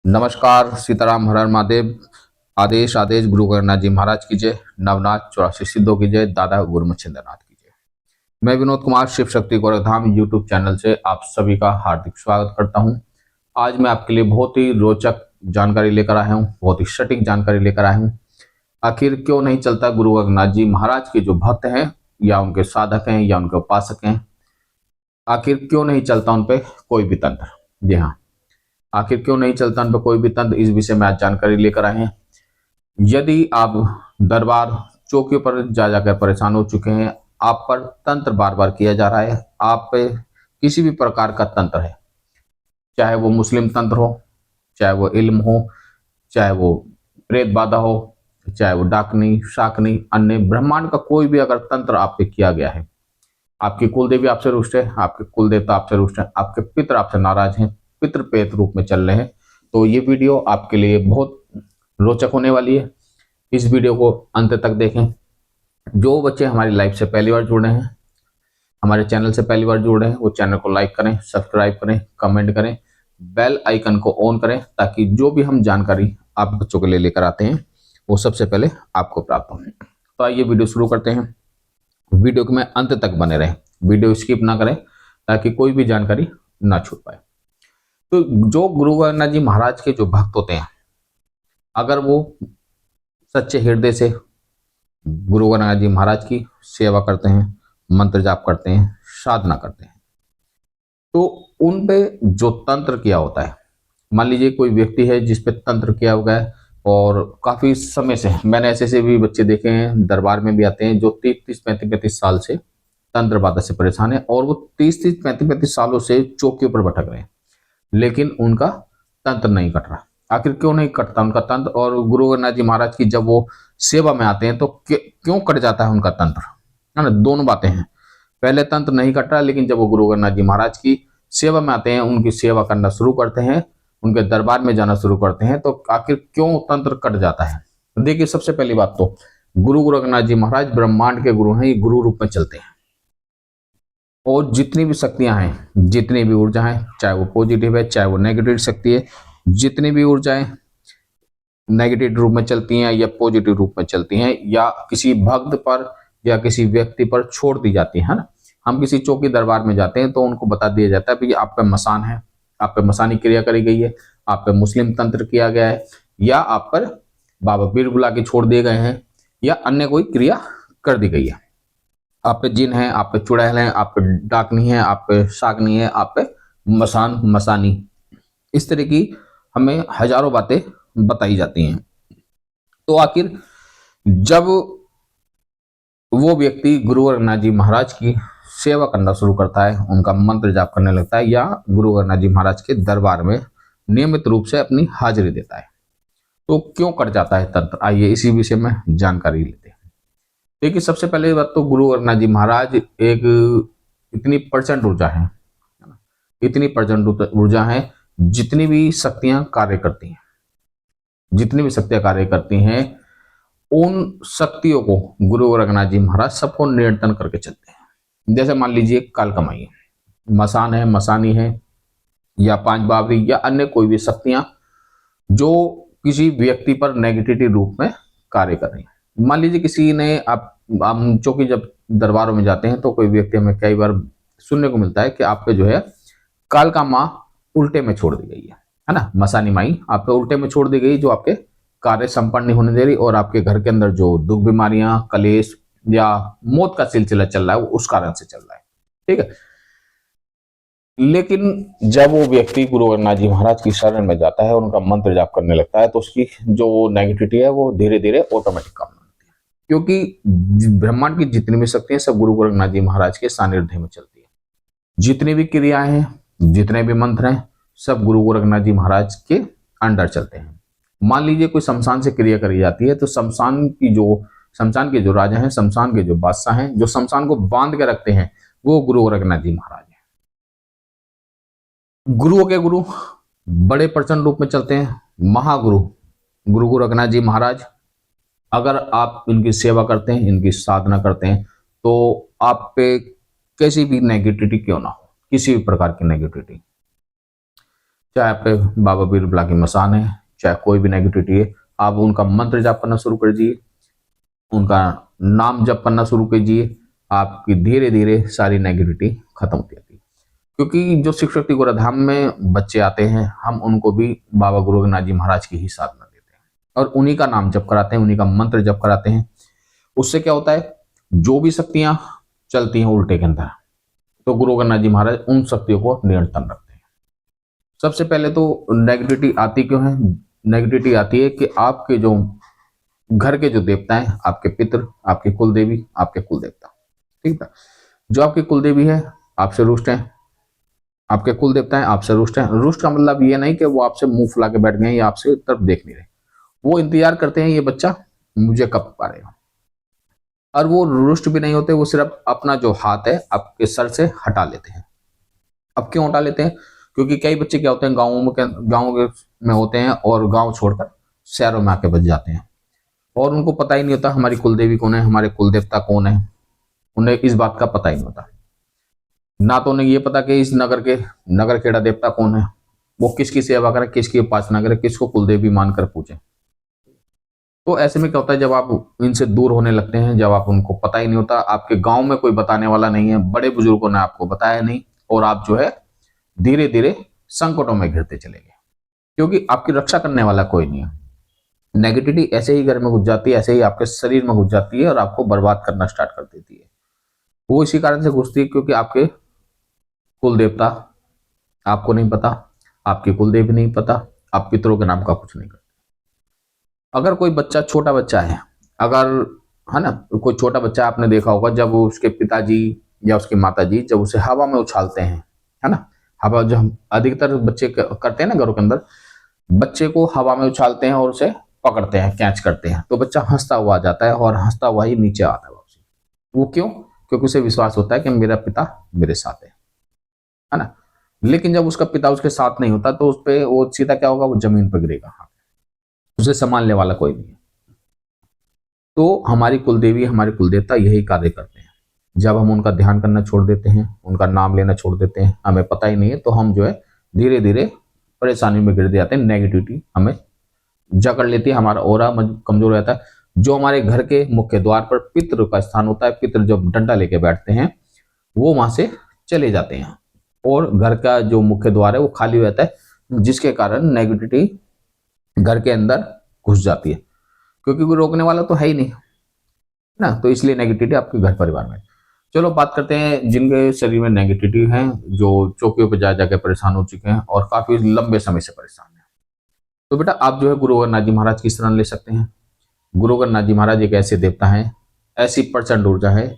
नमस्कार, सीताराम, हर हर महादेव। आदेश आदेश गुरु गोरखनाथ जी महाराज की जय। नवनाथ 84 सिद्धों की जय। दादा गुरु मच्छिंद्रनाथ की जय। मैं विनोद कुमार शिव शक्ति गोरखधाम यूट्यूब चैनल से आप सभी का हार्दिक स्वागत करता हूं। आज मैं आपके लिए बहुत ही रोचक जानकारी लेकर आया हूं, बहुत ही सटीक जानकारी लेकर आया हूं। आखिर क्यों नहीं चलता गुरु गोरखनाथ जी महाराज के जो भक्त हैं या उनके साधक हैं या उनके उपासक हैं, आखिर क्यों नहीं चलता उन पे कोई भी तंत्र। जी हाँ, आखिर क्यों नहीं चलता उन पर कोई भी तंत्र, इस विषय में आज जानकारी लेकर आए हैं। यदि आप दरबार चौकी पर जा जाकर परेशान हो चुके हैं, आप पर तंत्र बार बार किया जा रहा है, आप पे किसी भी प्रकार का तंत्र है, चाहे वो मुस्लिम तंत्र हो, चाहे वो इल्म हो, चाहे वो प्रेत बाधा हो, चाहे वो डाकनी शाकनी अन्य ब्रह्मांड का कोई भी अगर तंत्र आप पे किया गया है, आपकी कुलदेवी आपसे रुष्ट है, आपके कुलदेवता आपसे रुष्ट है, आपके पितर आपसे नाराज हैं, पितृ प्रेत रूप में चल रहे हैं, तो ये वीडियो आपके लिए बहुत रोचक होने वाली है। इस वीडियो को अंत तक देखें। जो बच्चे हमारी लाइफ से पहली बार जुड़ रहे हैं, हमारे चैनल से पहली बार जुड़ रहे हैं, वो चैनल को लाइक करें, सब्सक्राइब करें, कमेंट करें, बेल आइकन को ऑन करें, ताकि जो भी हम जानकारी आप बच्चों के लिए लेकर आते हैं वो सबसे पहले आपको प्राप्त हो। तो आइए वीडियो शुरू करते हैं। वीडियो में अंत तक बने रहें, वीडियो स्किप ना करें, ताकि कोई भी जानकारी ना छूट पाए। तो जो गुरु गोरखनाथ जी महाराज के जो भक्त होते हैं, अगर वो सच्चे हृदय से गुरु गोरखनाथ जी महाराज की सेवा करते हैं, मंत्र जाप करते हैं, साधना करते हैं, तो उन पे जो तंत्र किया होता है, मान लीजिए कोई व्यक्ति है जिस पे तंत्र किया हुआ है और काफी समय से, मैंने ऐसे ऐसे भी बच्चे देखे हैं, दरबार में भी आते हैं, जो 30-35 साल से तंत्र बाधा से परेशान है, और वो 30-35 सालों से चौकियों पर भटक रहे हैं, लेकिन उनका तंत्र नहीं कट रहा। आखिर क्यों नहीं कटता उनका तंत्र? और गुरु गोरखनाथ जी महाराज की जब वो सेवा में आते हैं तो क्यों कट जाता है उनका तंत्र, है ना? दोनों बातें हैं। पहले तंत्र नहीं कट रहा, लेकिन जब वो गुरु गोरखनाथ जी महाराज की सेवा में आते हैं, उनकी सेवा करना शुरू करते हैं, उनके दरबार में जाना शुरू करते हैं, तो आखिर क्यों तंत्र कट जाता है? देखिए, सबसे पहली बात तो गुरु गोरखनाथ जी महाराज ब्रह्मांड के गुरु हैं, ये गुरु रूप में चलते हैं, और जितनी भी शक्तियां हैं, जितनी भी ऊर्जा है, चाहे वो पॉजिटिव है चाहे वो नेगेटिव शक्ति है, जितनी भी ऊर्जाएं नेगेटिव रूप में चलती हैं या पॉजिटिव रूप में चलती हैं, या किसी भक्त पर या किसी व्यक्ति पर छोड़ दी जाती है ना। हम किसी चौकी दरबार में जाते हैं तो उनको बता दिया जाता है, भाई आप पे मसान है, आप पे मसानी क्रिया करी गई है, आप पे मुस्लिम तंत्र किया गया है, या आप पर बाबा पीर बुला के छोड़ दिए गए हैं, या अन्य कोई क्रिया कर दी गई है। आप पे जिन है, आप पे चुड़ैल है, आप पे डाकनी है, आप पे शाकनी है, आप पे मसान मसानी, इस तरह की हमें हजारों बातें बताई जाती हैं। तो आखिर जब वो व्यक्ति गुरु गोरखनाथ जी महाराज की सेवा करना शुरू करता है, उनका मंत्र जाप करने लगता है, या गुरु गोरखनाथ जी महाराज के दरबार में नियमित रूप से अपनी हाजिरी देता है, तो क्यों कट जाता है तंत्र? आइए इसी विषय में जानकारी लेते हैं। देखिए, सबसे पहले बात तो गुरु गोरखनाथ जी महाराज एक इतनी प्रचंड ऊर्जा है ना, इतनी प्रचंड ऊर्जा है, जितनी भी शक्तियां कार्य करती हैं, जितनी भी शक्तियां कार्य करती हैं, उन शक्तियों को गुरु गोरखनाथ जी महाराज सबको नियंत्रण करके चलते हैं। जैसे मान लीजिए काल कमाई है, मसान है, मसानी है, या पांच बावरी, या अन्य कोई भी शक्तियां जो किसी व्यक्ति पर नेगेटिव रूप में कार्य कर रही हैं। मान लीजिए किसी ने, आप हम चूंकि जब दरबारों में जाते हैं तो कोई व्यक्ति, हमें कई बार सुनने को मिलता है कि आप पे जो है काल का माँ उल्टे में छोड़ दी गई है ना, मसानी माई आप पे उल्टे में छोड़ दी गई, जो आपके कार्य संपन्न नहीं होने दे रही, और आपके घर के अंदर जो दुख बीमारियां, कलेश या मौत का सिलसिला चल रहा है, वो उस कारण से चल रहा है। ठीक है, लेकिन जब वो व्यक्ति गुरु गोरखनाथ जी महाराज की शरण में जाता है, उनका मंत्र जाप करने लगता है, तो उसकी जो नेगेटिविटी है वो धीरे धीरे ऑटोमेटिक कम होती है, क्योंकि ब्रह्मांड की जितनी भी शक्तियां सब गुरु गोरखनाथ जी महाराज के सानिध्य में चलती है। जितनी भी क्रियाएं हैं, जितने भी मंत्र हैं, सब गुरु गोरखनाथ जी महाराज के अंडर चलते हैं। मान लीजिए कोई शमशान से क्रिया करी जाती है, तो शमशान के जो राजा हैं, शमशान के जो बादशाह हैं, जो शमशान को बांध के रखते हैं, वो गुरु गोरखनाथ जी महाराज हैं। गुरुओं के गुरु बड़े प्रचंड रूप में चलते हैं, महागुरु गुरु गोरखनाथ जी महाराज। अगर आप इनकी सेवा करते हैं, इनकी साधना करते हैं, तो आप पे कैसी भी नेगेटिविटी क्यों ना हो, किसी भी प्रकार की नेगेटिविटी, चाहे आप पे बाबा बीरबला की मसान है, चाहे कोई भी नेगेटिविटी है, आप उनका मंत्र जाप करना शुरू कर दीजिए, उनका नाम जप करना शुरू कीजिए, आपकी धीरे धीरे सारी नेगेटिविटी खत्म होती जाती है। क्योंकि जो शिव शक्ति गोरखधाम में बच्चे आते हैं, हम उनको भी बाबा गुरु गोरखनाथ जी महाराज की ही साधना देते हैं और उन्हीं का नाम जप कराते हैं, उन्हीं का मंत्र जप कराते हैं। उससे क्या होता है, जो भी शक्तियां चलती हैं उल्टे के अंदर, तो गुरु गोरखनाथ जी महाराज उन शक्तियों को नियंत्रण रखते हैं। सबसे पहले तो नेगेटिविटी आती क्यों है? नेगेटिविटी आती है कि आपके जो घर के जो देवता हैं, आपके पितृ, आपके कुल देवी, आपके कुल देवता, ठीक है, जो आपकी कुल देवी है आपसे रुष्ट है, आपके कुल देवता है आपसे रुष्ट है। रुष्ट का मतलब ये नहीं कि वो आपसे मुंह फुला के बैठ गए या आपसे तरफ देख नहीं रहे, वो इंतजार करते हैं ये बच्चा मुझे कब पालेगा। और वो रुष्ट भी नहीं होते, वो सिर्फ अपना जो हाथ है आपके सर से हटा लेते हैं। अब क्यों हटा लेते हैं? क्योंकि कई बच्चे क्या होते हैं, गाँव में होते हैं और गाँव छोड़कर शहरों में आके बच जाते हैं और उनको पता ही नहीं होता हमारी कुलदेवी कौन है, हमारे कुल देवता कौन है। उन्हें इस बात का पता ही नहीं होता, ना तो उन्हें ये पता कि इस नगर के नगर खेड़ा देवता कौन है, वो किसकी सेवा करे, किसकी उपासना करे, किसको कुलदेवी मानकर पूछे। तो ऐसे में क्या होता है, जब आप इनसे दूर होने लगते हैं, जब आप उनको पता ही नहीं होता, आपके गांव में कोई बताने वाला नहीं है, बड़े बुजुर्गों ने आपको बताया नहीं, और आप जो है धीरे धीरे संकटों में घिरते चले गए, क्योंकि आपकी रक्षा करने वाला कोई नहीं है। नेगेटिविटी ऐसे ही घर में घुस जाती है, ऐसे ही आपके शरीर में घुस जाती है और आपको बर्बाद करना स्टार्ट कर देती है। वो इसी कारण से घुसती है क्योंकि आपके कुल देवता आपको नहीं पता, आपकी कुलदेवी नहीं पता, आप पितरों के नाम का कुछ नहीं करते। अगर कोई बच्चा, छोटा बच्चा है, अगर है ना, कोई छोटा बच्चा आपने देखा होगा, जब उसके पिताजी या उसकी माताजी जब उसे हवा में उछालते हैं, है ना, हवा जो हम अधिकतर बच्चे करते हैं ना घरों के अंदर, बच्चे को हवा में उछालते हैं और उसे पकड़ते हैं, कैच करते हैं, तो बच्चा हंसता हुआ जाता है और हंसता हुआ ही नीचे आता है वापसी। वो क्यों? क्योंकि उसे विश्वास होता है कि मेरा पिता मेरे साथ है ना। लेकिन जब उसका पिता उसके साथ नहीं होता तो उस पे वो सीधा क्या होगा, वो जमीन पर गिरेगा, उसे संभालने वाला कोई नहीं है। तो हमारी कुलदेवी, हमारे कुलदेवता यही कार्य करते हैं। जब हम उनका ध्यान करना छोड़ देते हैं, उनका नाम लेना छोड़ देते हैं, हमें पता ही नहीं है, तो हम जो है धीरे धीरे परेशानी में गिर जाते हैं। नेगेटिविटी हमें जकड़ लेती है, हमारा ऑरा कमजोर रहता है। जो हमारे घर के मुख्य द्वार पर पितृ का स्थान होता है, पितृ जब डंडा लेके बैठते हैं, वो वहां से चले जाते हैं और घर का जो मुख्य द्वार है वो खाली रहता है, जिसके कारण नेगेटिविटी घर के अंदर घुस जाती है, क्योंकि कोई रोकने वाला तो है ही नहीं ना, तो इसलिए नेगेटिविटी आपके घर परिवार में। चलो बात करते हैं जिनके शरीर में नेगेटिविटी है, जो चौकियों पर जा जाकर परेशान हो चुके हैं और काफी लंबे समय से परेशान है। तो बेटा आप जो है गुरु गोरखनाथ जी महाराज की शरण ले सकते हैं। गुरु गोरखनाथ जी महाराज एक ऐसे देवता हैं, ऐसी प्रचंड ऊर्जा है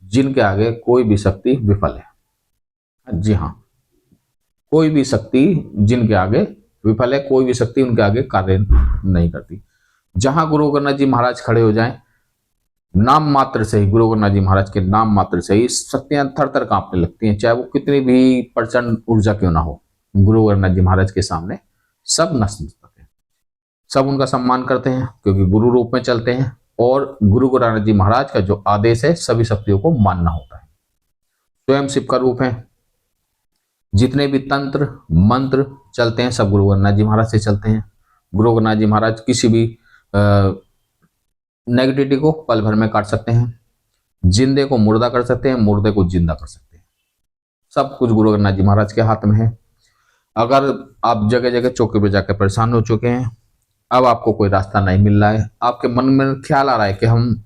जिनके आगे कोई भी शक्ति विफल है। जी हाँ, कोई भी शक्ति जिनके आगे विफल है, कोई भी शक्ति उनके आगे कार्य नहीं करती। जहां गुरु गोरखनाथ जी महाराज खड़े हो जाएं, नाम मात्र से ही, गुरु गोरखनाथ जी महाराज के नाम मात्र से ही शक्तियां थर थर कांपने लगती हैं, चाहे वो कितनी भी प्रचंड ऊर्जा क्यों ना हो। गुरु गोरखनाथ जी महाराज के सामने सब नतमस्तक है, सब उनका सम्मान करते हैं क्योंकि गुरु रूप में चलते हैं, और गुरु गोरखनाथ जी महाराज का जो आदेश है सभी शक्तियों को मानना होता है। स्वयं शिव का रूप है। जितने भी तंत्र मंत्र चलते हैं सब गुरु गोरखनाथ जी महाराज से चलते हैं। गुरु गोरखनाथ जी महाराज किसी भी नेगेटिविटी को पल भर में काट सकते हैं, जिंदे को मुर्दा कर सकते हैं, मुर्दे को जिंदा कर सकते हैं। सब कुछ गुरु गोरखनाथ जी महाराज के हाथ में है। अगर आप जगह जगह चौके पे जाकर परेशान हो चुके हैं, अब आपको कोई रास्ता नहीं मिल रहा है, आपके मन में ख्याल आ रहा है कि हम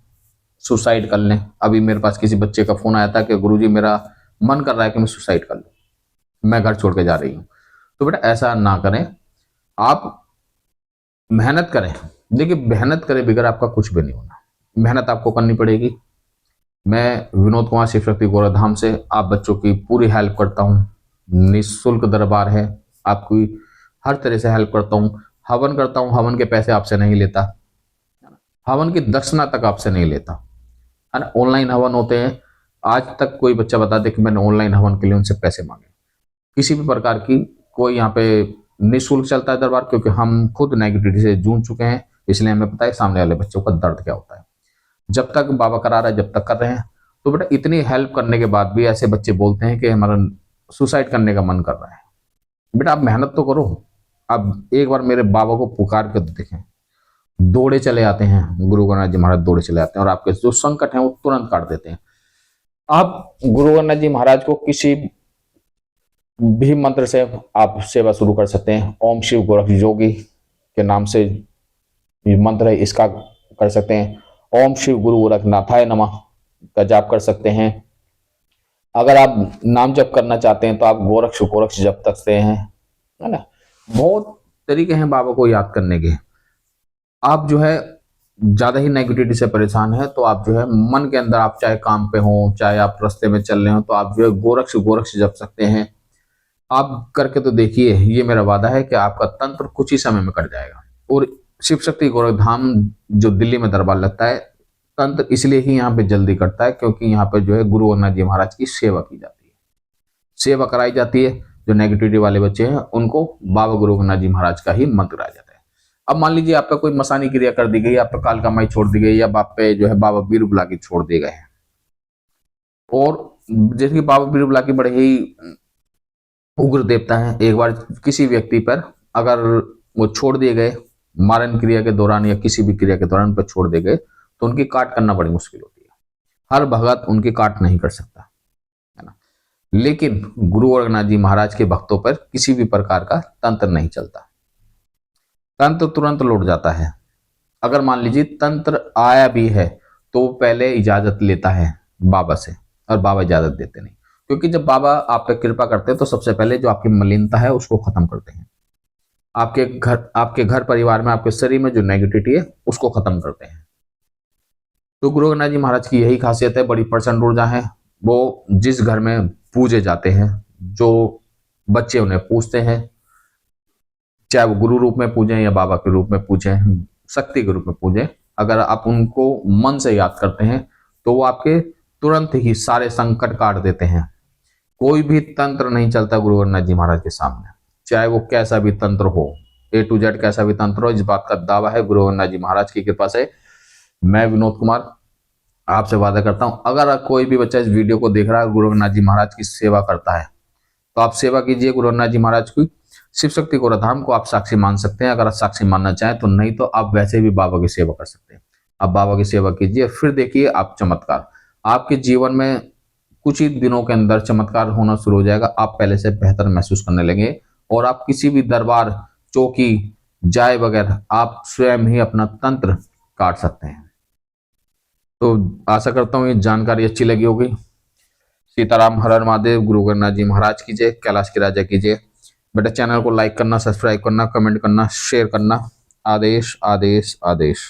सुसाइड कर लें। अभी मेरे पास किसी बच्चे का फोन आया था कि गुरुजी मेरा मन कर रहा है कि मैं सुसाइड कर लूं, मैं घर छोड़ के जा रही हूं। तो बेटा ऐसा ना करें, आप मेहनत करें। देखिए मेहनत करे बगैर आपका कुछ भी नहीं होना, मेहनत आपको करनी पड़ेगी। मैं विनोद कुमार शिव शक्ति गोरखधाम से आप बच्चों की पूरी हेल्प करता हूँ, निःशुल्क दरबार है, आपकी हर तरह से हेल्प करता हूँ। हवन करता हूँ, हवन के पैसे आपसे नहीं लेता, हवन की दक्षिणा तक आपसे नहीं लेता, है ना। ऑनलाइन हवन होते हैं, आज तक कोई बच्चा बता दे कि मैंने ऑनलाइन हवन के लिए उनसे पैसे मांगे, किसी भी प्रकार की कोई यहाँ पे निःशुल्क चलता है दरबार, क्योंकि हम खुद नेगेटिविटी से जूझ चुके हैं, इसलिए हमें पता है सामने वाले बच्चों का दर्द क्या होता है। जब तक बाबा करा रहा है, जब तक कर रहे हैं। तो बेटा इतनी हेल्प करने के बाद भी ऐसे बच्चे बोलते हैं कि हमारा सुसाइड करने का मन कर रहा है, बेटा आप मेहनत तो करो। अब एक बार मेरे बाबा को पुकार कर तो देखें, दौड़े चले आते हैं, गुरु गोरखनाथ जी महाराज दौड़े चले आते हैं और आपके जो संकट है वो तुरंत काट देते हैं। आप गुरु गोरखनाथ जी महाराज को किसी भी मंत्र से आप सेवा शुरू कर सकते हैं। ओम शिव गोरख योगी के नाम से ये मंत्र है, इसका कर सकते हैं। ओम शिव गुरु गोरखनाथाय नमः का जाप कर सकते हैं। अगर आप नाम जप करना चाहते हैं तो आप गोरक्ष गोरक्ष जप सकते हैं, है ना। बहुत तरीके हैं बाबा को याद करने के। आप जो है ज्यादा ही नेगेटिविटी से परेशान है तो आप जो है मन के अंदर, आप चाहे काम पे हो चाहे आप रास्ते में चल रहे हो, तो आप जो है गोरक्ष गोरक्ष जप सकते हैं। आप करके तो देखिए, ये मेरा वादा है कि आपका तंत्र कुछ ही समय में कट जाएगा। और शिव शक्ति गोरखधाम जो दिल्ली में दरबार लगता है, तंत्र इसलिए ही यहाँ पे जल्दी कटता है क्योंकि यहाँ पे जो है गुरु गोरखनाथ जी महाराज की सेवा की जाती है, सेवा कराई जाती है। जो नेगेटिविटी वाले बच्चे हैं उनको बाबा गुरु गोरखनाथ जी महाराज का ही मंत्र आ जाता है। अब मान लीजिए आप पे कोई मसानी क्रिया कर दी गई, आप पे काल कमाई छोड़ दी गई, या आप पे जो है बाबा बीर बुला के छोड़ दिए गए हैं। और जैसे कि बाबा बीर बुला के बड़े ही उग्र देवता है, एक बार किसी व्यक्ति पर अगर वो छोड़ दिए गए मारण क्रिया के दौरान या किसी भी क्रिया के दौरान पर छोड़ दिए गए तो उनकी काट करना बड़ी मुश्किल होती है। हर भगत उनकी काट नहीं कर सकता, है ना। लेकिन गुरु गोरखनाथ जी महाराज के भक्तों पर किसी भी प्रकार का तंत्र नहीं चलता, तंत्र तुरंत लौट जाता है। अगर मान लीजिए तंत्र आया भी है तो पहले इजाजत लेता है बाबा से, और बाबा इजाजत देते नहीं। क्योंकि जब बाबा आप पे कृपा करते हैं तो सबसे पहले जो आपकी मलिनता है उसको खत्म करते हैं। आपके घर परिवार में, आपके शरीर में जो नेगेटिविटी है उसको खत्म करते हैं। तो गुरु गोरखनाथ जी महाराज की यही खासियत है, बड़ी प्रचंड ऊर्जा है। वो जिस घर में पूजे जाते हैं, जो बच्चे उन्हें पूजते हैं, चाहे वो गुरु रूप में पूजें या बाबा के रूप में पूजें, शक्ति के रूप में पूजें, अगर आप उनको मन से याद करते हैं तो वो आपके तुरंत ही सारे संकट काट देते हैं। कोई भी तंत्र नहीं चलता गुरु गोरखनाथ जी महाराज के सामने, चाहे वो कैसा भी तंत्र हो, A to Z कैसा भी तंत्र हो। इस बात का दावा है गुरु गोरखनाथ जी महाराज की कृपा से। मैं विनोद कुमार आपसे वादा करता हूं, अगर कोई भी बच्चा इस वीडियो को देख रहा है गुरु गोरखनाथ जी महाराज की सेवा करता है तो आप सेवा कीजिए गुरु गोरखनाथ जी महाराज की। शिव शक्ति गोरखधाम को आप साक्षी मान सकते हैं अगर आप साक्षी मानना चाहें तो, नहीं तो आप वैसे भी बाबा की सेवा कर सकते हैं। आप बाबा की सेवा कीजिए, फिर देखिए आप चमत्कार। आपके जीवन में कुछ ही दिनों के अंदर चमत्कार होना शुरू हो जाएगा। आप पहले से बेहतर महसूस करने लगे और आप किसी भी दरबार, चौकी जाए बगैर आप स्वयं ही अपना तंत्र काट सकते हैं। तो आशा करता हूँ ये जानकारी अच्छी लगी होगी। सीताराम, हर हर महादेव, गुरु गोरखनाथ जी महाराज की जय, कैलाश के राजा की जय। बेटा चैनल को लाइक करना, सब्सक्राइब करना, कमेंट करना, शेयर करना। आदेश आदेश आदेश।